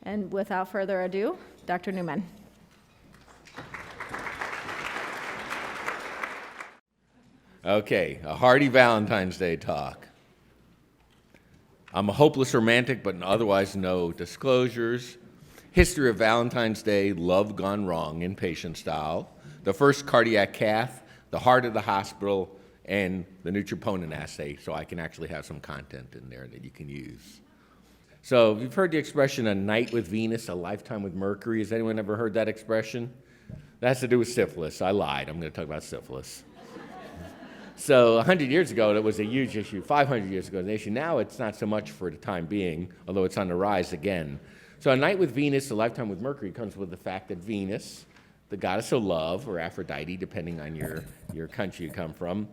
And without further ado, Dr. Newman. Okay, a hearty Valentine's Day talk. I'm a hopeless romantic, but otherwise no disclosures. History of Valentine's Day, love gone wrong in patient style. The first cardiac cath, the heart of the hospital, and the troponin assay, so I can actually have some content in there that you can use. So you've heard the expression, a night with Venus, a lifetime with Mercury. Has anyone ever heard that expression? That has to do with syphilis. I lied. I'm going to talk about syphilis. So 100 years ago, it was a huge issue. 500 years ago, it was an issue. Now it's not so much for the time being, although it's on the rise again. So a night with Venus, a lifetime with Mercury, comes with the fact that Venus, the goddess of love, or Aphrodite, depending on your country you come from,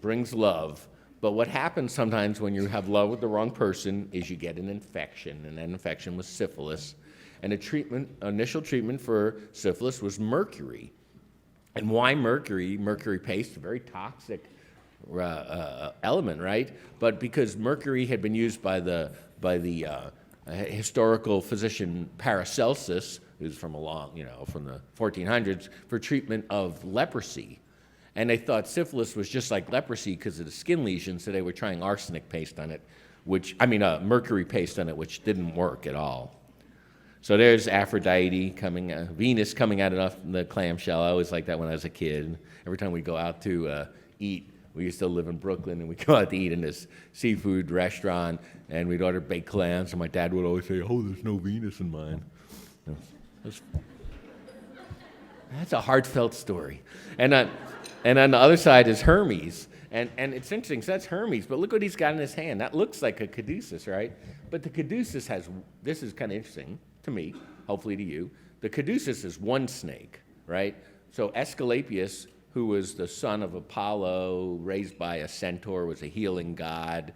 brings love. But what happens sometimes when you have love with the wrong person is you get an infection, and that infection was syphilis. And the initial treatment for syphilis was mercury. And why mercury? Mercury paste, a very toxic element, right? But because mercury had been used by the historical physician Paracelsus, who's from from the 1400s, for treatment of leprosy. And they thought syphilis was just like leprosy because of the skin lesions, so they were trying arsenic paste on it, mercury paste on it, which didn't work at all. So there's Aphrodite Venus coming out of the clamshell. I always liked that when I was a kid. Every time we go out to eat, we used to live in Brooklyn, and we'd go out to eat in this seafood restaurant, and we'd order baked clams, and my dad would always say, "Oh, there's no Venus in mine." That's a heartfelt story. And on the other side is Hermes. And it's interesting, so that's Hermes, but look what he's got in his hand. That looks like a caduceus, right? But the caduceus this is kind of interesting to me, hopefully to you. The caduceus is one snake, right? So Aesculapius, who was the son of Apollo, raised by a centaur, was a healing god.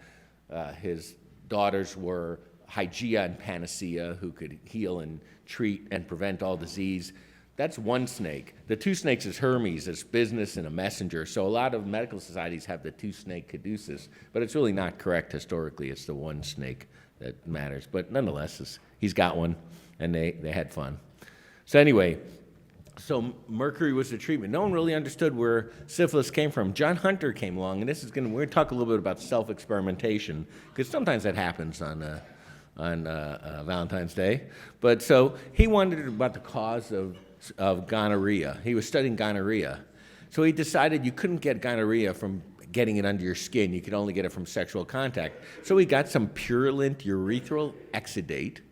His daughters were Hygeia and Panacea, who could heal and treat and prevent all disease. That's one snake. The two snakes is Hermes, it's business and a messenger. So a lot of medical societies have the two-snake caduceus, but it's really not correct historically. It's the one snake that matters. But nonetheless, he's got one, and they had fun. So anyway, so mercury was the treatment. No one really understood where syphilis came from. John Hunter came along, and we're going to talk a little bit about self-experimentation, because sometimes that happens on Valentine's Day. But so he wondered about the cause of gonorrhea. He was studying gonorrhea. So he decided you couldn't get gonorrhea from getting it under your skin. You could only get it from sexual contact. So he got some purulent urethral exudate,